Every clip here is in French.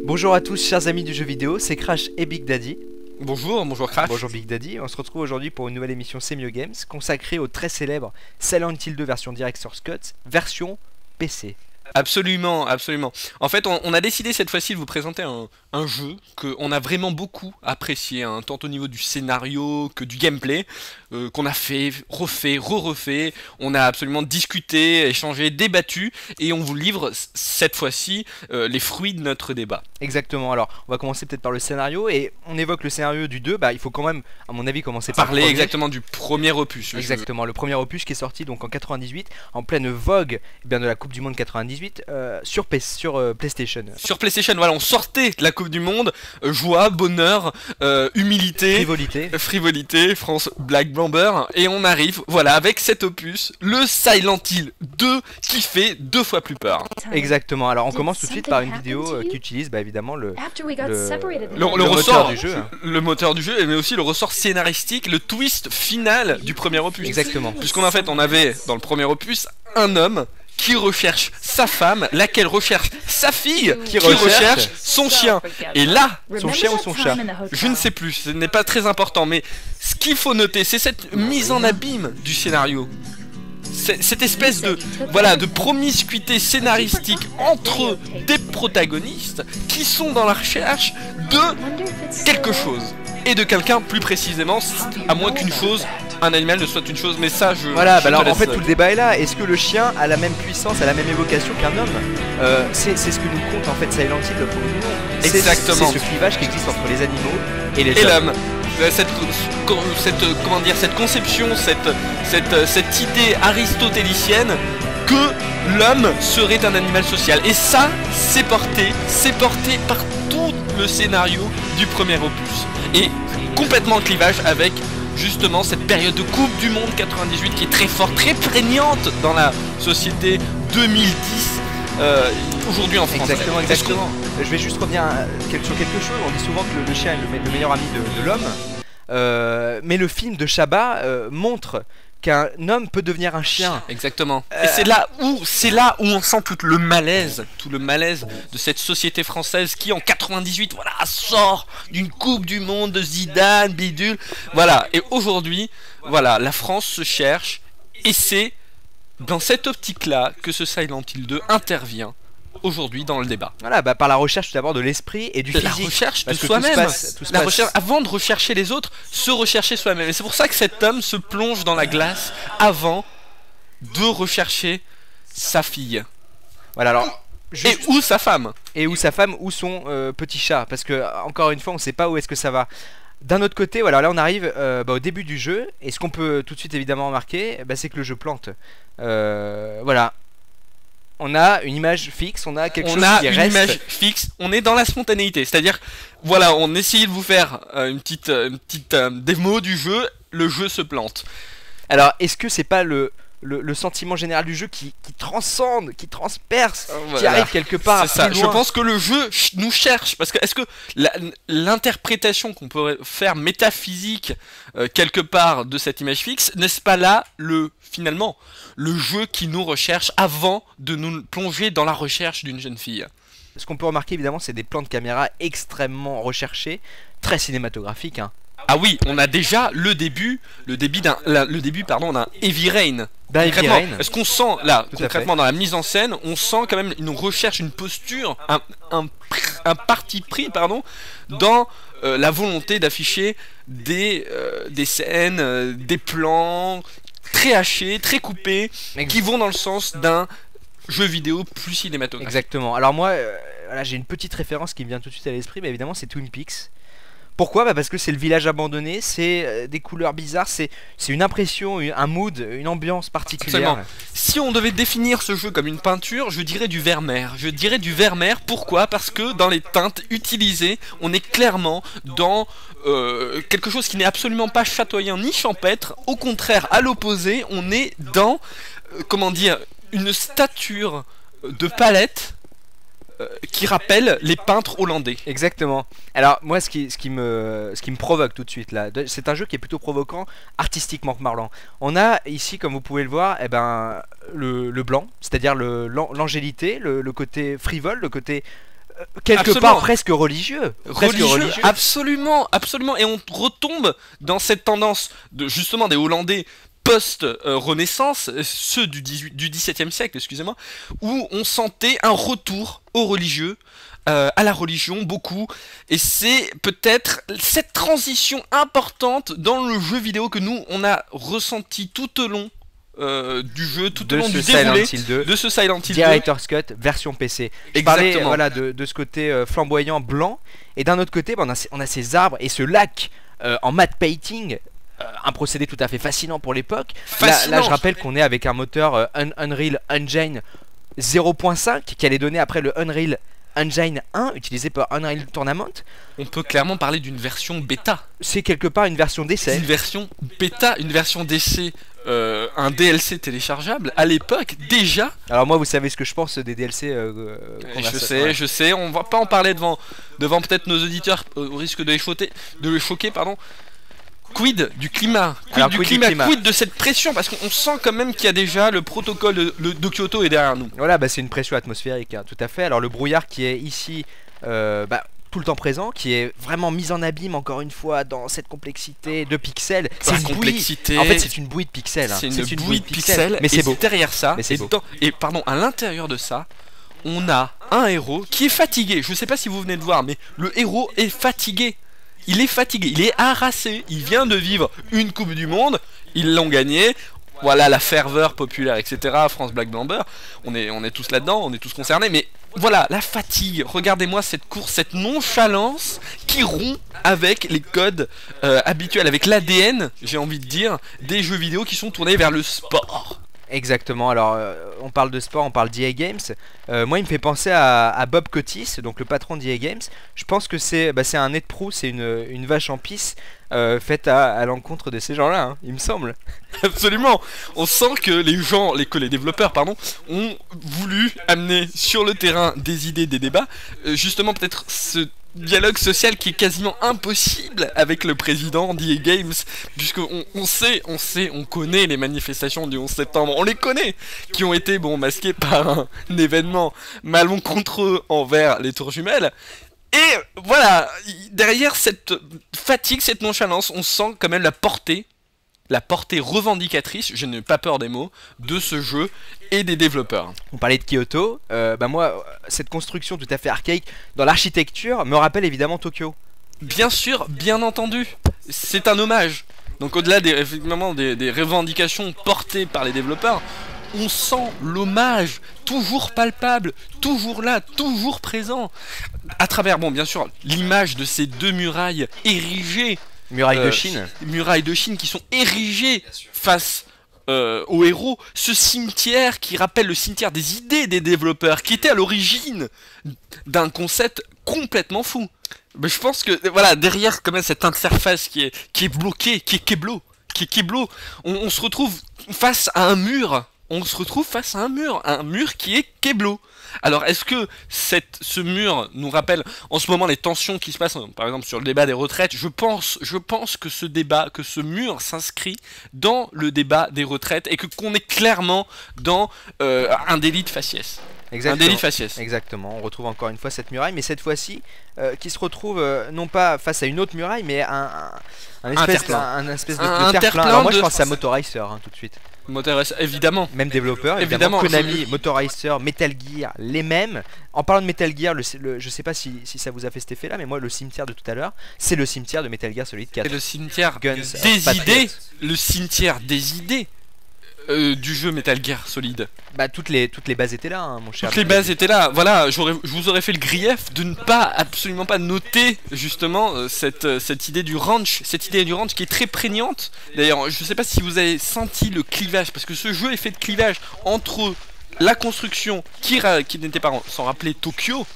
Bonjour à tous chers amis du jeu vidéo, c'est Crash et Big Daddy. Bonjour Crash. Bonjour Big Daddy, on se retrouve aujourd'hui pour une nouvelle émission C'est Mieux Games consacrée au très célèbre Silent Hill 2 version Director's Cut, version PC. Absolument. En fait, on a décidé cette fois-ci de vous présenter un jeu qu'on a vraiment beaucoup apprécié, hein, tant au niveau du scénario que du gameplay, qu'on a fait, refait. On a absolument discuté, échangé, débattu, et on vous livre cette fois-ci les fruits de notre débat. Exactement, alors on va commencer peut-être par le scénario, et on évoque le scénario du 2, il faut quand même, à mon avis, commencer par parler exactement du premier opus. Exactement, le premier opus qui est sorti donc en 98, en pleine vogue de la Coupe du Monde 98, sur PlayStation. Sur PlayStation, voilà, on sortait de la Coupe du Monde, joie, bonheur, humilité, frivolité, France Black Bomber, et on arrive, voilà, avec cet opus, le Silent Hill 2, qui fait 2 fois plus peur. Exactement, alors on commence tout de suite par une vidéo qui utilise évidemment le ressort du jeu, hein. Le moteur du jeu, mais aussi le ressort scénaristique, le twist final du premier opus. Exactement. Puisqu'on on avait dans le premier opus un homme qui recherche sa femme, laquelle recherche sa fille, qui recherche son chien. Et là, son chien ou son chat, je ne sais plus, ce n'est pas très important, mais ce qu'il faut noter, c'est cette mise en abîme du scénario. Cette espèce de promiscuité scénaristique entre des protagonistes qui sont dans la recherche de quelque chose. Et de quelqu'un plus précisément, à moins qu'une chose, un animal ne soit une chose, mais ça je... Voilà, alors en fait tout le débat est là, est-ce que le chien a la même puissance, a la même évocation qu'un homme? C'est ce que nous compte en fait Silent Hill, le premier nom. Exactement. C'est ce clivage qui existe entre les animaux et l'homme. Cette conception, cette idée aristotélicienne que l'homme serait un animal social. Et ça, c'est porté par tout le scénario du premier opus. Et complètement en clivage avec justement cette période de Coupe du Monde 98 qui est très forte, très prégnante dans la société 2010 aujourd'hui en France. Exactement. Je vais juste revenir sur quelque chose. On dit souvent que le chien est le meilleur ami de l'homme, mais le film de Chabat montre qu'un homme peut devenir un chien. Exactement. Et c'est là où on sent tout le malaise de cette société française qui en 98 sort d'une Coupe du Monde de Zidane, bidule. Voilà. Et aujourd'hui, la France se cherche, et c'est dans cette optique-là que ce Silent Hill 2 intervient aujourd'hui dans le débat. Voilà, par la recherche tout d'abord de l'esprit et du physique. La recherche de soi-même. Avant de rechercher les autres, se rechercher soi-même. Et c'est pour ça que cet homme se plonge dans la glace avant de rechercher sa fille. Voilà, alors... ou sa femme. Ou son petit chat. Parce que, encore une fois, on ne sait pas où est-ce que ça va. D'un autre côté, là on arrive au début du jeu. Et ce qu'on peut tout de suite évidemment remarquer, c'est que le jeu plante. Voilà. On a une image fixe, on a quelque chose qui reste. Image fixe, on est dans la spontanéité. C'est-à-dire, on essayait de vous faire une petite démo du jeu, le jeu se plante. Alors, est-ce que c'est pas le sentiment général du jeu qui transcende, qui transperce, qui arrive quelque part c'est ça. Plus loin. Je pense que le jeu nous cherche, parce que est-ce que l'interprétation qu'on pourrait faire métaphysique quelque part de cette image fixe, n'est-ce pas là finalement le jeu qui nous recherche avant de nous plonger dans la recherche d'une jeune fille? Ce qu'on peut remarquer évidemment, c'est des plans de caméra extrêmement recherchés, très cinématographiques, hein. Ah oui, on a déjà le début d'un Heavy Rain. Est-ce qu'on sent là, concrètement dans la mise en scène, on sent quand même une recherche, une posture, un parti pris, dans la volonté d'afficher des scènes, des plans très hachés, très coupés, qui vont dans le sens d'un jeu vidéo plus cinématographique. Exactement. Alors moi, j'ai une petite référence qui me vient tout de suite à l'esprit, mais évidemment c'est Twin Peaks. Pourquoi? Parce que c'est le village abandonné, c'est des couleurs bizarres, c'est une impression, un mood, une ambiance particulière. Absolument. Si on devait définir ce jeu comme une peinture, je dirais du Vermeer. Pourquoi? Parce que dans les teintes utilisées, on est clairement dans quelque chose qui n'est absolument pas chatoyant ni champêtre. Au contraire, à l'opposé, on est dans, une stature de palette qui rappellent les peintres hollandais. Exactement. Alors moi ce qui me provoque tout de suite là, c'est un jeu qui est plutôt provoquant artistiquement parlant. On a ici, comme vous pouvez le voir, eh ben, le blanc, c'est-à-dire l'angélité, le côté frivole, le côté quelque part presque religieux. Absolument, absolument. Et on retombe dans cette tendance de justement des Hollandais post-Renaissance, ceux du XVIIe siècle, excusez-moi, où on sentait un retour au religieux, à la religion, beaucoup. Et c'est peut-être cette transition importante dans le jeu vidéo que nous, on a ressenti tout au long du jeu, tout au long du déroulé de ce Silent Hill 2. Director's Cut version PC. Je parlais voilà, de ce côté flamboyant blanc, et d'un autre côté, on a ces arbres et ce lac en matte painting, un procédé tout à fait fascinant pour l'époque. Là, je rappelle qu'on est avec un moteur Unreal Engine 0.5 qui allait donner après le Unreal Engine 1 utilisé par Unreal Tournament. On peut clairement parler d'une version bêta. C'est quelque part une version d'essai. Une version bêta, une version d'essai. Un DLC téléchargeable à l'époque déjà. Alors moi, vous savez ce que je pense des DLC. Je sais, on va pas en parler devant peut-être nos auditeurs au risque de les choquer, pardon. Quid du climat, quid de cette pression, parce qu'on sent quand même qu'il y a déjà le protocole de Kyoto est derrière nous. Voilà, bah c'est une pression atmosphérique, hein, tout à fait. Alors le brouillard qui est ici, tout le temps présent, qui est vraiment mise en abîme encore une fois dans cette complexité de pixels. C'est une complexité. En fait, c'est une bouillie de pixels. Hein. C'est une bouillie de pixels, mais c'est beau. Derrière ça, à l'intérieur de ça, on a un héros qui est fatigué. Je sais pas si vous venez de voir, mais le héros est fatigué. Il est fatigué, il est harassé. Il vient de vivre une Coupe du Monde, ils l'ont gagné. Voilà la ferveur populaire, etc. France Black Blamber, on est tous là-dedans, on est tous concernés, mais voilà, la fatigue. Regardez-moi cette course, cette nonchalance qui rompt avec les codes habituels, avec l'ADN, j'ai envie de dire, des jeux vidéo qui sont tournés vers le sport. Exactement, alors on parle de sport, on parle d'EA Games. Moi il me fait penser à Bob Cotis, donc le patron d'EA Games. Je pense que c'est un nez de proue, c'est une vache en pisse faite à l'encontre de ces gens-là, hein, il me semble. Absolument. On sent que les développeurs ont voulu amener sur le terrain des idées, des débats, justement peut-être ce dialogue social qui est quasiment impossible avec le président d'EA Games, puisqu'on on connaît les manifestations du 11 septembre, on les connaît, qui ont été masquées par un événement malencontreux envers les tours jumelles. Et voilà, derrière cette fatigue, cette nonchalance, on sent quand même la portée revendicatrice, je n'ai pas peur des mots, de ce jeu et des développeurs. On parlait de Kyoto, moi, cette construction tout à fait archaïque dans l'architecture me rappelle évidemment Tokyo. Bien sûr, bien entendu, c'est un hommage. Donc au-delà des revendications portées par les développeurs, on sent l'hommage toujours palpable, toujours là, toujours présent, à travers, bien sûr, l'image de ces deux murailles érigées. Murailles de Chine. Murailles de Chine qui sont érigées face aux héros. Ce cimetière qui rappelle le cimetière des idées des développeurs, qui était à l'origine d'un concept complètement fou. Mais je pense que voilà, derrière quand même cette interface qui est bloquée, qui est keblo, on se retrouve face à un mur. Un mur qui est keblo. Alors est-ce que ce mur nous rappelle en ce moment les tensions qui se passent, par exemple sur le débat des retraites? Je pense que ce mur s'inscrit dans le débat des retraites et qu'on est clairement dans un délit de faciès. Exactement. Un délit de faciès. Exactement, on retrouve encore une fois cette muraille, mais cette fois-ci qui se retrouve non pas face à une autre muraille, mais un espèce de terre-plein. Alors moi je pense à Motorizer tout de suite. Motorizer, évidemment. Même développeur, évidemment. Konami, Motorizer, Metal Gear, les mêmes. En parlant de Metal Gear, je sais pas si ça vous a fait cet effet là, mais moi le cimetière de tout à l'heure, c'est le cimetière de Metal Gear Solid 4. C'est le cimetière des idées. Le cimetière des idées. Du jeu Metal Gear Solid. Toutes les bases étaient là, hein, mon cher. Toutes les bases étaient là. Voilà, je vous aurais fait le grief de ne pas absolument pas noter justement cette idée du ranch, qui est très prégnante. D'ailleurs, je sais pas si vous avez senti le clivage, parce que ce jeu est fait de clivage entre la construction qui n'était pas sans rappeler Tokyo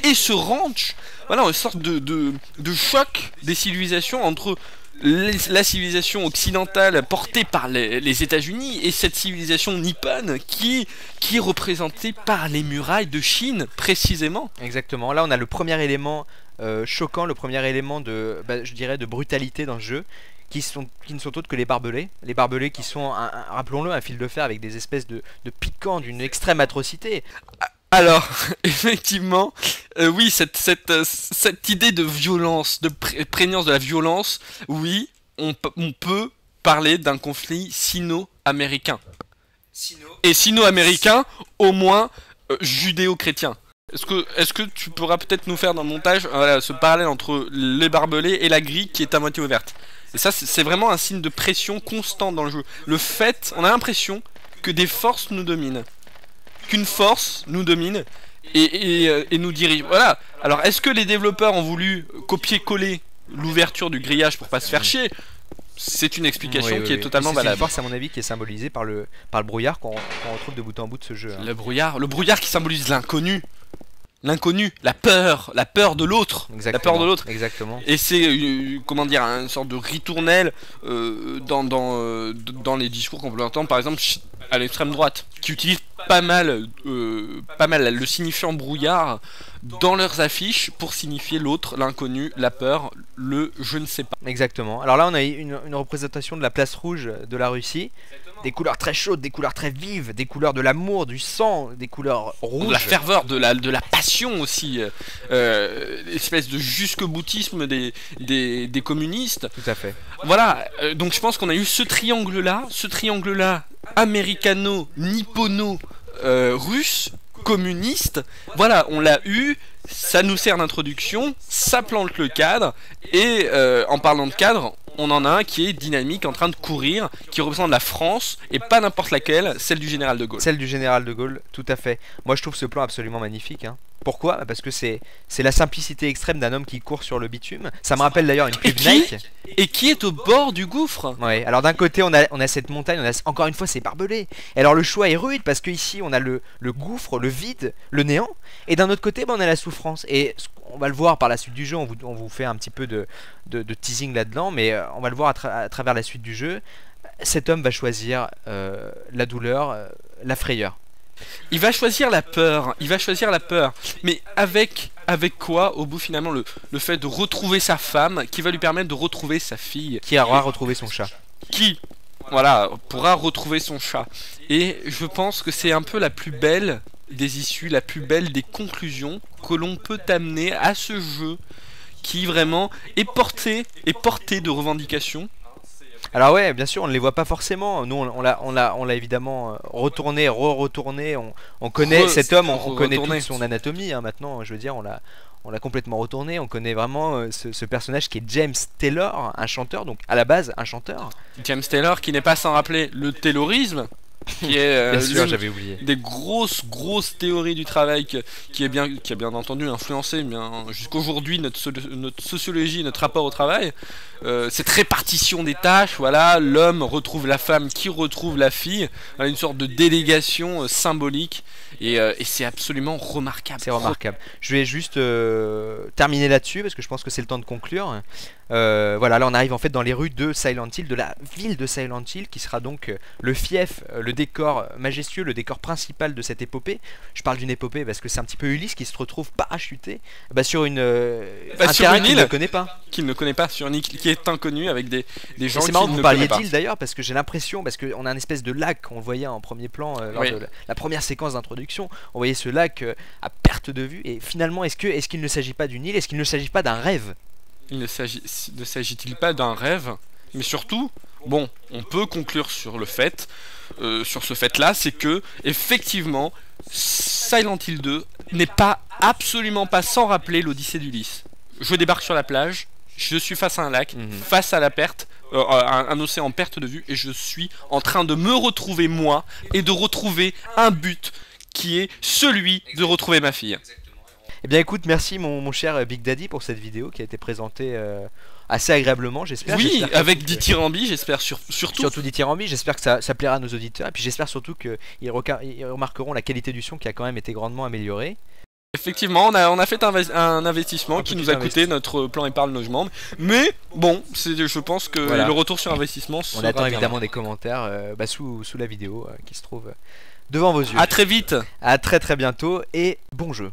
et ce ranch. Voilà, une sorte de choc des civilisations entre la civilisation occidentale portée par les États-Unis et cette civilisation nippone qui est représentée par les murailles de Chine précisément. Exactement. Là, on a le premier élément choquant, le premier élément de, je dirais, de brutalité dans le jeu, qui ne sont autres que les barbelés. Les barbelés qui sont, rappelons-le, un fil de fer avec des espèces de piquants d'une extrême atrocité. Alors, effectivement, oui, cette idée de violence, de prégnance de la violence, oui, on peut parler d'un conflit sino-américain. Et sino-américain, au moins judéo-chrétien. Est-ce que tu pourras peut-être nous faire dans le montage ce parallèle entre les barbelés et la grille qui est à moitié ouverte? Et ça, c'est vraiment un signe de pression constante dans le jeu. Le fait, on a l'impression que des forces nous dominent. Qu'une force nous domine et nous dirige. Voilà. Alors, est-ce que les développeurs ont voulu copier-coller l'ouverture du grillage pour pas se faire chier? C'est une explication qui est totalement valable. C'est une force, à mon avis, qui est symbolisée par le brouillard qu'on retrouve de bout en bout de ce jeu. Hein. Le brouillard qui symbolise l'inconnu. L'inconnu, la peur de l'autre, la peur de l'autre. Exactement. Et c'est comment dire, une sorte de ritournelle dans les discours qu'on peut entendre, par exemple à l'extrême droite, qui utilise pas mal le signifiant brouillard dans leurs affiches pour signifier l'autre, l'inconnu, la peur, le je ne sais pas. Exactement. Alors là, on a une représentation de la place rouge de la Russie. Des couleurs très chaudes, des couleurs très vives, des couleurs de l'amour, du sang, des couleurs rouges. De la ferveur, de la passion aussi. Espèce de jusque-boutisme des communistes. Tout à fait. Voilà, donc je pense qu'on a eu ce triangle-là américano-nippono-russe, communiste. Voilà, on l'a eu, ça nous sert d'introduction, ça plante le cadre, et en parlant de cadre, on en a un qui est dynamique, en train de courir, qui représente la France, et pas n'importe laquelle, celle du général de Gaulle. Celle du général de Gaulle, tout à fait. Moi je trouve ce plan absolument magnifique. Hein. Pourquoi? Parce que c'est la simplicité extrême d'un homme qui court sur le bitume. Ça me rappelle d'ailleurs une pub Nike. Et qui est au bord du gouffre. Ouais, alors d'un côté on a cette montagne, on a encore une fois ces barbelés. Et alors le choix est rude parce qu'ici on a le gouffre, le vide, le néant. Et d'un autre côté on a la souffrance. Et on va le voir par la suite du jeu, on vous fait un petit peu de teasing là-dedans. Mais on va le voir à travers la suite du jeu. Cet homme va choisir la douleur, la frayeur. Il va choisir la peur, mais avec quoi, au bout finalement, le fait de retrouver sa femme, qui va lui permettre de retrouver sa fille. Qui aura retrouvé son chat. Qui, voilà, pourra retrouver son chat. Et je pense que c'est un peu la plus belle des issues, la plus belle des conclusions que l'on peut amener à ce jeu, qui vraiment est porté de revendications. Alors ouais, bien sûr, on ne les voit pas forcément. Nous, on l'a évidemment retourné, retourné. On connaît cet homme, on connaît toute son anatomie. Hein, maintenant, je veux dire, on l'a complètement retourné. On connaît vraiment ce personnage qui est James Taylor, un chanteur. Donc à la base, un chanteur. James Taylor, qui n'est pas sans rappeler le taylorisme. Qui est bien sûr, j'avais oublié. Des grosses théories du travail qui a bien entendu influencé jusqu'aujourd'hui notre sociologie, notre rapport au travail. Cette répartition des tâches, voilà, l'homme retrouve la femme qui retrouve la fille, voilà, une sorte de délégation symbolique, et c'est absolument remarquable. C'est remarquable. Je vais juste terminer là-dessus parce que je pense que c'est le temps de conclure. Voilà, là on arrive en fait dans les rues de Silent Hill, de la ville de Silent Hill, qui sera donc le fief, le décor majestueux, le décor principal de cette épopée. Je parle d'une épopée parce que c'est un petit peu Ulysse qui se retrouve parachuté sur un terrain qu'il ne connaît pas. Qu'il ne connaît pas, sur une île qui est inconnue, avec des gens qui ne connaissent pas. C'est marrant que vous parliez d'île d'ailleurs, parce que j'ai l'impression, parce qu'on a un espèce de lac, on le voyait en premier plan lors de la première séquence d'introduction, on voyait ce lac à perte de vue, et finalement est-ce qu'il ne s'agit pas d'une île, est-ce qu'il ne s'agit pas d'un rêve? Il ne s'agit-il pas d'un rêve? Mais surtout, bon, on peut conclure sur ce fait-là, c'est que, effectivement, Silent Hill 2 n'est absolument pas sans rappeler l'Odyssée d'Ulysse. Je débarque sur la plage, je suis face à un lac, face à la perte, un océan en perte de vue, et je suis en train de me retrouver moi, et de retrouver un but qui est celui de retrouver ma fille. Eh bien écoute, merci mon cher Big Daddy pour cette vidéo qui a été présentée assez agreablement, j'espère. Oui, avec Dithyrambi, j'espère surtout. Surtout Dithyrambi, j'espère que ça plaira à nos auditeurs, et puis j'espère surtout qu'ils remarqueront la qualité du son qui a quand même été grandement améliorée. Effectivement, on a fait un investissement qui nous a coûté notre plan épargne logement. Mais bon, je pense que le retour sur investissement on attend évidemment des commentaires sous la vidéo qui se trouve devant vos yeux. A très vite. À très bientôt et bon jeu.